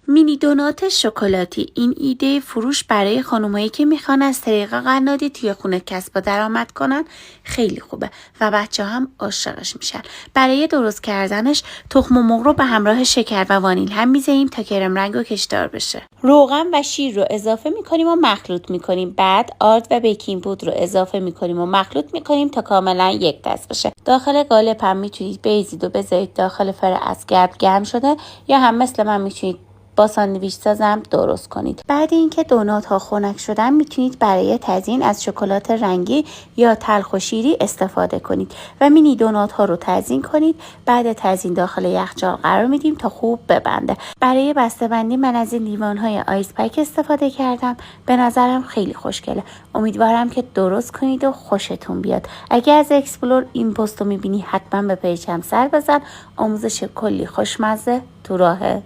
مینی دونات شکلاتی. این ایده فروش برای خانمایی که میخوان از طریق قنادی توی خونه کسب درآمد کنن خیلی خوبه و بچه هم عاشقش میشن. برای درست کردنش تخم مرغ رو به همراه شکر و وانیل هم میزنیم تا کرم رنگ و کشدار بشه. روغن و شیر رو اضافه میکنیم و مخلوط میکنیم. بعد آرد و بیکینگ پودر رو اضافه میکنیم و مخلوط میکنیم تا کاملا یک دست بشه. داخل قالب هم میتونید بریزید و بذارید داخل فر از گرم شده، یا هم مثل من میتونید با ساندویچ سازم درست کنید. بعد اینکه دونات ها خنک شدن میتونید برای تزیین از شکلات رنگی یا تلخ و شیری استفاده کنید و مینی دونات ها رو تزیین کنید. بعد تزیین داخل یخچال قرار میدیم تا خوب ببنده. برای بسته‌بندی من از این لیوان های آیس پک استفاده کردم. به نظرم خیلی خوشگله. امیدوارم که درست کنید و خوشتون بیاد. اگه از اکسپلور این پست رو میبینی حتما به پیجم سر بزن. آموزش کلی خوشمزه تو راهه.